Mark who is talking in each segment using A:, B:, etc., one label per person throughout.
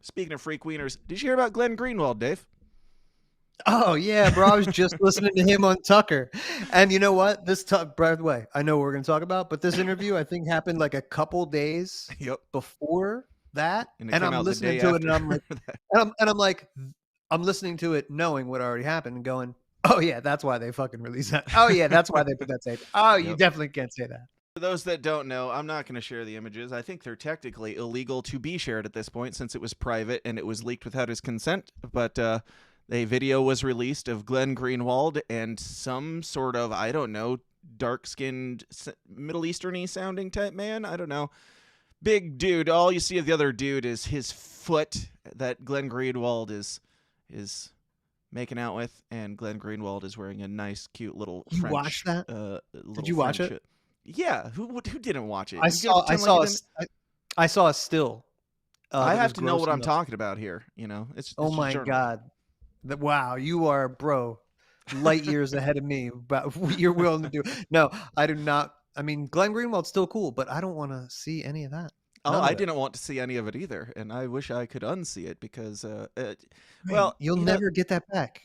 A: Speaking of freak wieners, did you hear about Glenn Greenwald, Dave?
B: Oh yeah, bro. I was just listening to him on Tucker. And you know what? By the way, I know what we're gonna talk about, but this interview I think happened like a couple days
A: Yep.
B: before that.
A: And it
B: And
A: came
B: I'm
A: out the
B: listening
A: day
B: to it
A: after
B: and I'm like
A: that.
B: and I'm like I'm listening to it knowing what already happened and going, oh yeah, that's why they fucking released that. Oh yeah, that's why they put that tape. Oh, you
A: Yep.
B: definitely can't say that.
A: For those that don't know, I'm not going to share the images. I think they're technically illegal to be shared at this point since it was private and it was leaked without his consent. But a video was released of Glenn Greenwald and some sort of, I don't know, dark-skinned, Middle Eastern-y sounding type man. I don't know. Big dude. All you see of the other dude is his foot that Glenn Greenwald is making out with, and Glenn Greenwald is wearing a nice, cute little
B: You
A: French.
B: watched that?
A: Little
B: Did you watch
A: French,
B: it?
A: Yeah, who didn't watch it?
B: I
A: You gonna
B: saw I
A: pretend like
B: saw
A: you
B: a
A: didn't?
B: I saw a still
A: I
B: that was
A: have to know
B: gross
A: what I'm
B: enough.
A: talking about here. You know, it's
B: Oh
A: just
B: my
A: journalism.
B: God. Wow, you are, bro, light years ahead of me about what you're willing to do. No, I do not. I mean, Glenn Greenwald's still cool, but I don't want to see any of that.
A: Oh,
B: None of
A: I
B: it.
A: didn't want to see any of it either, and I wish I could unsee it because,
B: Right.
A: well,
B: You'll
A: you know,
B: never get that back.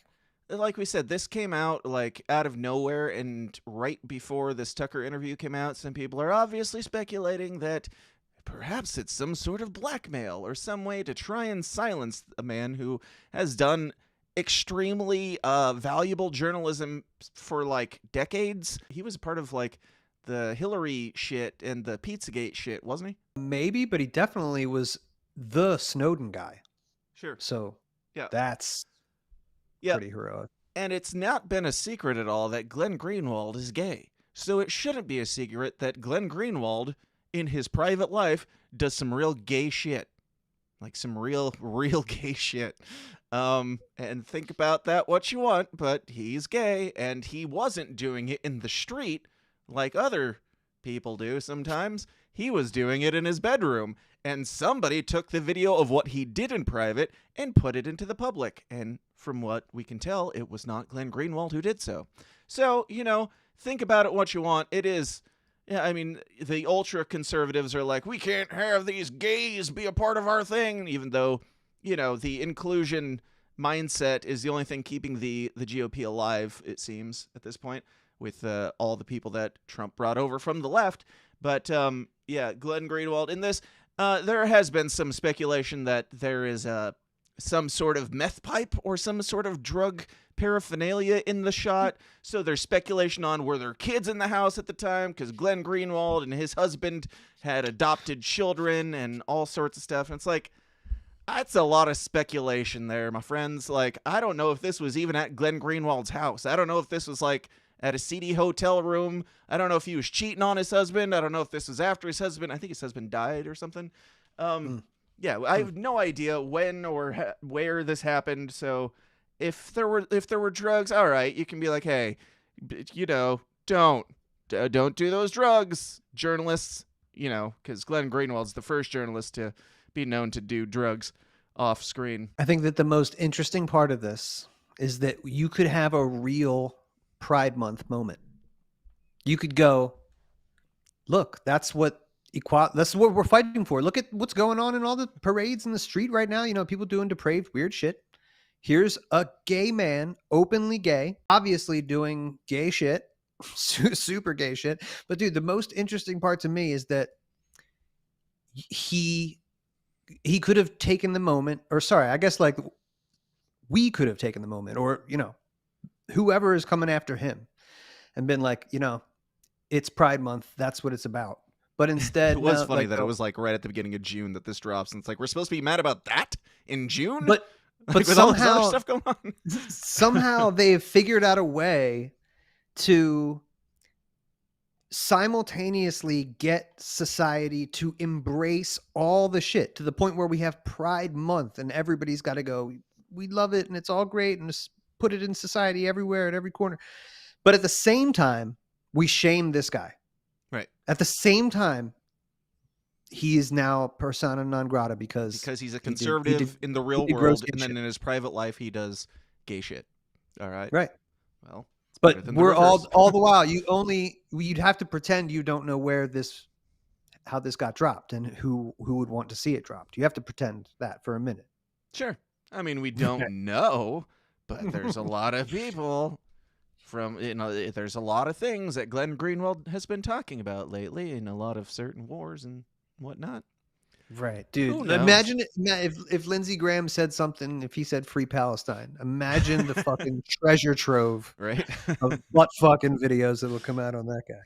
A: like we said, this came out like out of nowhere, and right before this Tucker interview came out, some people are obviously speculating that perhaps it's some sort of blackmail or some way to try and silence a man who has done extremely valuable journalism for like decades. He was part of like the Hillary shit and the Pizzagate shit, wasn't he?
B: Maybe, but he definitely was the Snowden guy.
A: Sure.
B: So
A: Yeah.
B: that's
A: Yeah.
B: pretty heroic.
A: And it's not been a secret at all that Glenn Greenwald is gay. So it shouldn't be a secret that Glenn Greenwald, in his private life, does some real gay shit. Like some real gay shit. And think about that what you want, but he's gay, and he wasn't doing it in the street like other people do sometimes. He was doing it in his bedroom, and somebody took the video of what he did in private and put it into the public. And from what we can tell, it was not Glenn Greenwald who did so. So, you know, think about it what you want. It is, yeah, I mean, the ultra conservatives are like, we can't have these gays be a part of our thing, even though, you know, the inclusion mindset is the only thing keeping the GOP alive, it seems, at this point, with all the people that Trump brought over from the left. But yeah, Glenn Greenwald in this, there has been some speculation that there is some sort of meth pipe or some sort of drug paraphernalia in the shot. So there's speculation on were there kids in the house at the time because Glenn Greenwald and his husband had adopted children and all sorts of stuff. And it's like, that's a lot of speculation there, my friends. Like, I don't know if this was even at Glenn Greenwald's house. I don't know if this was like at a seedy hotel room. I don't know if he was cheating on his husband. I don't know if this was after his husband. I think his husband died or something. Yeah, I have no idea when or where this happened. So if there were drugs, all right, you can be like, hey, you know, don't do those drugs, journalists. You know, because Glenn Greenwald's the first journalist to be known to do drugs off screen.
B: I think that the most interesting part of this is that you could have a real Pride Month moment. You could go, look, that's what we're fighting for. Look at what's going on in all the parades in the street right now. You know, people doing depraved, weird shit. Here's a gay man, openly gay, obviously doing gay shit, super gay shit. But dude, the most interesting part to me is that he could have taken the moment, or sorry, I guess like we could have taken the moment, or, you know, whoever is coming after him and been like, you know, it's Pride Month. That's what it's about. But instead,
A: It was
B: no,
A: funny
B: like,
A: that it was like right at the beginning of June that this drops, and it's like we're supposed to be mad about that in June,
B: but
A: like, with all this other
B: somehow
A: stuff going on.
B: somehow they've figured out a way to simultaneously get society to embrace all the shit to the point where we have Pride Month and everybody's got to go, we love it and it's all great, and just put it in society everywhere at every corner. But at the same time, we shame this guy.
A: Right.
B: At the same time, he is now persona non grata because
A: he's a conservative in the real world, and then in his private life he does gay shit. All right.
B: Right.
A: Well,
B: but we're all the while you'd have to pretend you don't know where this how this got dropped and who would want to see it dropped. You have to pretend that for a minute.
A: Sure. I mean, we don't know, but there's a lot of people there's a lot of things that Glenn Greenwald has been talking about lately, and a lot of certain wars and whatnot.
B: Right,
A: Who
B: dude.
A: knows?
B: Imagine if Lindsey Graham said something, if he said free Palestine. Imagine the fucking treasure trove
A: Right?
B: of butt fucking videos that will come out on that guy.